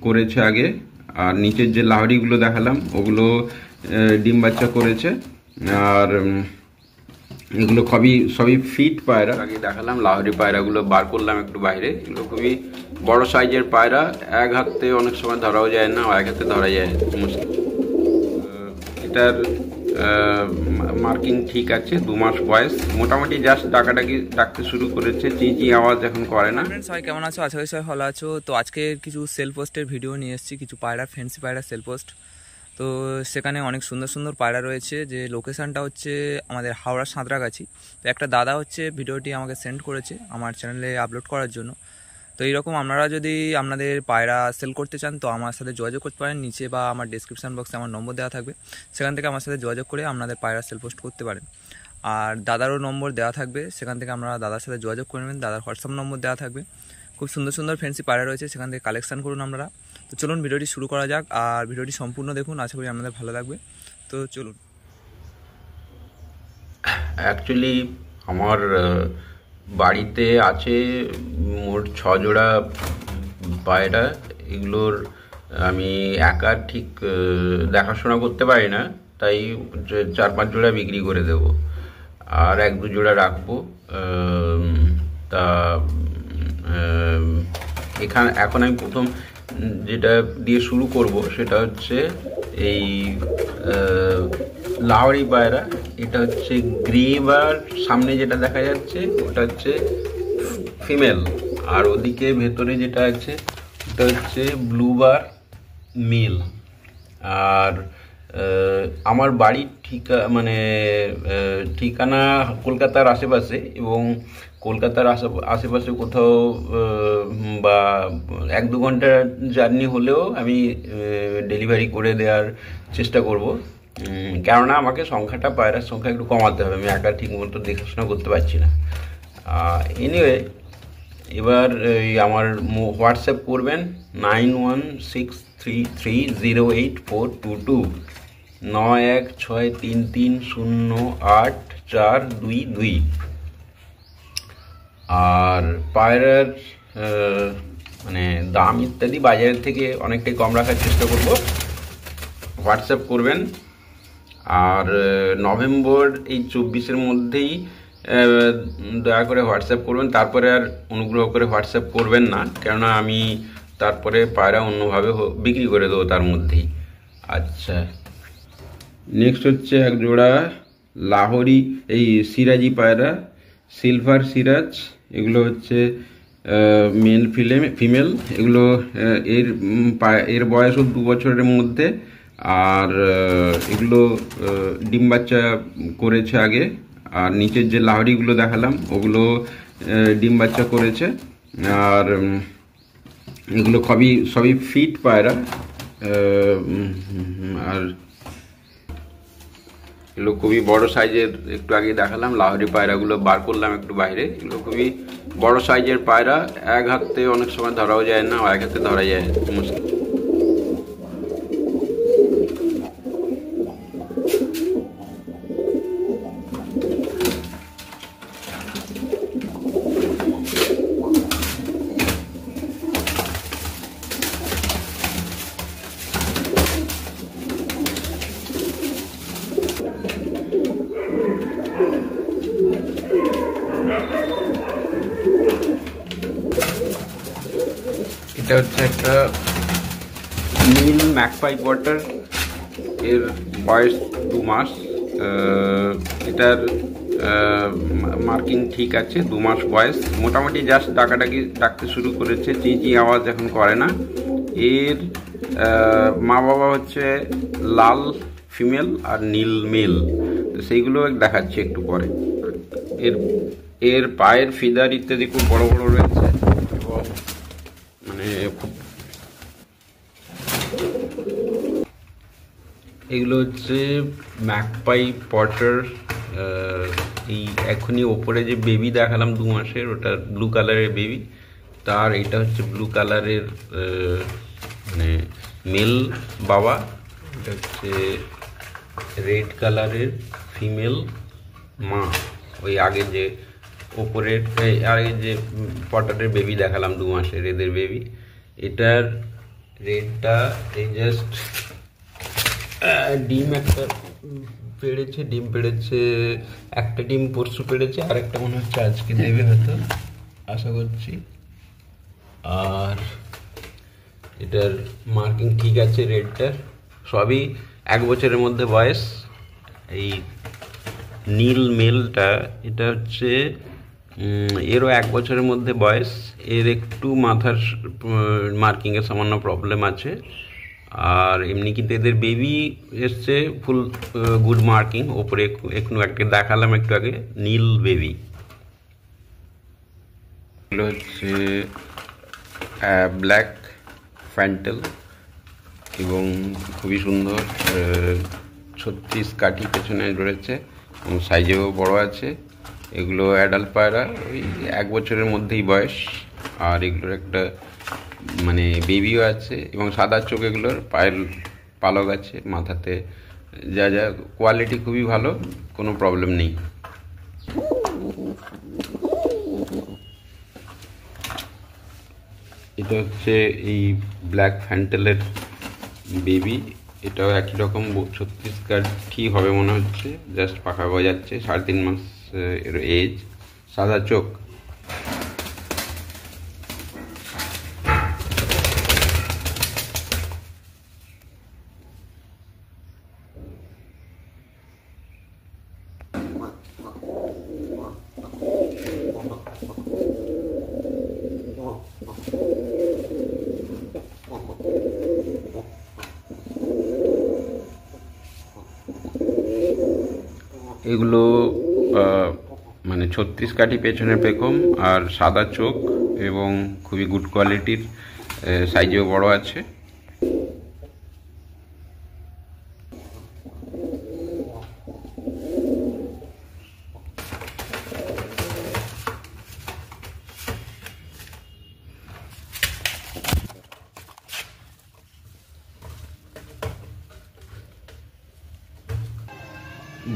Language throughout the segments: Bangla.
করেছে আগে। আর নিচের যে লাহড়িগুলো দেখালাম ওগুলো ডিম বাচ্চা করেছে। আর এগুলো সবই ফিট পায়রা। আগে দেখালাম লাহড়ি পায়রাগুলো বার করলাম একটু বাইরে। এগুলো খুবই বড় সাইজের পায়রা, এক হাতে অনেক সময় ধরাও যায় না, এক হাতে ধরা যায় মুশকিল। এটার মার্কিং ঠিক আছে, 2 মাস বয়স মোটামুটি। জাস্ট ডাকতে শুরু করেছে, চিঁচি আওয়াজ এখন করে না। সবাই কেমন আছো? আশা করি সবাই ভালো আছো। তো আজকে কিছু সেল পোস্টের ভিডিও নিয়ে এসেছি, কিছু পায়রা, ফ্যান্সি পায়রা সেল পোস্ট। তো সেখানে অনেক সুন্দর সুন্দর পায়রা রয়েছে। যে লোকেশানটা হচ্ছে আমাদের হাওড়া সাঁতরাগাছি। তো একটা দাদা হচ্ছে ভিডিওটি আমাকে সেন্ড করেছে আমার চ্যানেলে আপলোড করার জন্য। তো এইরকম আপনারা যদি আপনাদের পায়রা সেল করতে চান তো আমার সাথে যোগাযোগ করতে পারেন। নিচে বা আমার ডেসক্রিপশান বক্সে আমার নম্বর দেওয়া থাকবে, সেখান থেকে আমার সাথে যোগাযোগ করে আপনাদের পায়রা সেল পোস্ট করতে পারেন। আর দাদারও নম্বর দেওয়া থাকবে, সেখান থেকে আপনারা দাদার সাথে যোগাযোগ করে নেবেন। দাদার হোয়াটসঅ্যাপ নম্বর দেওয়া থাকবে। খুব সুন্দর সুন্দর ফ্যান্সি পায়রা রয়েছে, সেখান থেকে কালেকশান করুন আপনারা। তো চলুন ভিডিওটি শুরু করা যাক, আর ভিডিওটি সম্পূর্ণ দেখুন, আশা করি আপনাদের ভালো লাগবে। তো চলুন। অ্যাকচুয়ালি আমার বাড়িতে আছে মোট 6 জোড়া পায়রা। এগুলোর আমি একা ঠিক দেখাশোনা করতে পারি না, তাই 4-5 জোড়া বিক্রি করে দেব, আর 1-2 জোড়া রাখবো। তা এখন আমি প্রথম যেটা দিয়ে শুরু করব সেটা হচ্ছে এই লাহড়ি পায়রা। এটা হচ্ছে গ্রে বার, সামনে যেটা দেখা যাচ্ছে ওটা হচ্ছে ফিমেল, আর ওদিকে ভেতরে যেটা আছে ওটা হচ্ছে ব্লু বার মেল। আর আমার বাড়ির ঠিকানা কলকাতার আশেপাশে, এবং কলকাতার আশেপাশে কোথাও বা 1-2 ঘন্টা জার্নি হলেও আমি ডেলিভারি করে দেওয়ার চেষ্টা করব। কেননা আমাকে পায়রার সংখ্যা একটু কমাতে হবে, আমি একা ঠিক মতো দেখাশোনা করতে পারছি না। এনিওয়ে, এবার আমার হোয়াটসঅ্যাপ করবেন 9163308422, 9163308422। আর পায়রার দাম ইত্যাদি বাজারের থেকে অনেকটাই কম রাখার চেষ্টা করব। হোয়াটসঅ্যাপ করবেন। আর নভেম্বর 24-এর মধ্যেই দয়া করে হোয়াটসঅ্যাপ করবেন, তারপরে আর অনুগ্রহ করে হোয়াটসঅ্যাপ করবেন না, কেননা আমি তারপরে পায়রা অন্যভাবে বিক্রি করে দেবো তার মধ্যেই। আচ্ছা, নেক্সট হচ্ছে 1 জোড়া লাহড়ি সিরাজি পায়রা, সিলভার সিরাজ। এগুলো হচ্ছে মেল ফিমেল। এগুলো এর বয়সও 2 বছরের মধ্যে। আর এগুলো ডিম বাচ্চা করেছে আগে। আর নিচের যে লাহড়িগুলো দেখালাম ওগুলো ডিম বাচ্চা করেছে। আর এগুলো সবই ফিট পায়রা। আর এগুলো খুবই বড় সাইজের, একটু আগে দেখালাম লাহড়ি পায়রাগুলো বার করলাম একটু বাইরে। এগুলো খুবই বড় সাইজের পায়রা, এক হাতে অনেক সময় ধরাও যায় না, এক হাতে ধরা যায় মুশকিল। এটা হচ্ছে একটা নীল ম্যাকপাই ওয়াটার, এর বয়স 2 মাস। এটার মার্কিং ঠিক আছে, 2 মাস বয়স মোটামুটি। জাস্ট ডাকতে শুরু করেছে, চিঁচি আওয়াজ এখন করে না। এর মা বাবা হচ্ছে লাল ফিমেল আর নীল মেল, তো সেইগুলো দেখাচ্ছি একটু পরে। এর পায়ের ফিদার ইত্যাদি খুব বড় বড় রয়েছে, এবং খুব এগুলো হচ্ছে ম্যাকপাই পটার। এই এখনই ওপরে যে বেবি দেখালাম 2 মাসের, ওটা ব্লু কালারের বেবি। তার এটা হচ্ছে ব্লু কালারের মেল বাবা। এটা হচ্ছে রেড কালারের ফিমেল মা। ওই আগে যে ওপরের আগে যে পটারের বেবি দেখালাম 2 মাসের, এদের বেবি। এটার রেটটা এই জাস্ট ডিম একটা ডিম পেড়েছে, একটা ডিম পরশু পেড়েছে, আর একটা মনে হচ্ছে আজকে দেবে হয়তো, আশা করছি। আর এটার মার্কিং ঠিক আছে, রেডটার সবই 1 বছরের মধ্যে বয়স। এই নীল মেলটা এটা হচ্ছে এরও 1 বছরের মধ্যে বয়স। এর একটু মাথার মার্কিংয়ের সামান্য প্রবলেম আছে, আর এমনি কিন্তু এদের বেবি এসছে ফুল গুড মার্কিং। ওপরে একটু দেখালাম একটু আগে, নীল বেবি। এগুলো হচ্ছে ব্ল্যাক ফ্যান্টেল এবং খুবই সুন্দর, 36 কাঠি পেছনে রয়েছে এবং সাইজেও বড় আছে। এগুলো অ্যাডাল্ট পায়রা, ওই 1 বছরের মধ্যেই বয়স। আর এগুলোর একটা মানে বেবিও আছে এবং সাদা চোখ, এগুলোর পায়ের পালক আছে, মাথাতে যা যা কোয়ালিটি খুবই ভালো, কোনো প্রবলেম নেই। এটা হচ্ছে এই ব্ল্যাক ফ্যান্টেলের বেবি, এটাও একই রকম 36 কাঠি হবে মনে হচ্ছে, জাস্ট পাখা গজাচ্ছে, 3.5 মাস এর এজ, সাদা চোখ। এগুলো মানে 36 কাঠি পেছনের পেখম আর সাদা চোখ এবং খুবই গুড কোয়ালিটির, সাইজেও বড় আছে।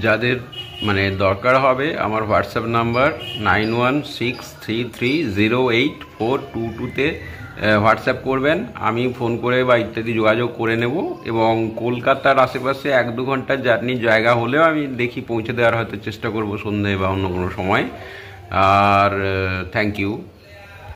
যাদের মানে দরকার হবে, আমার হোয়াটসঅ্যাপ নাম্বার 9163308422-তে হোয়াটসঅ্যাপ করবেন, আমি ফোন করে বা ইত্যাদি যোগাযোগ করে নেব। এবং কলকাতার আশেপাশে 1-2 ঘন্টার জার্নির জায়গা হলেও আমি দেখি পৌঁছে দেওয়ার হয়তো চেষ্টা করব সন্ধ্যে বা অন্য কোনো সময়। আর থ্যাংক ইউ।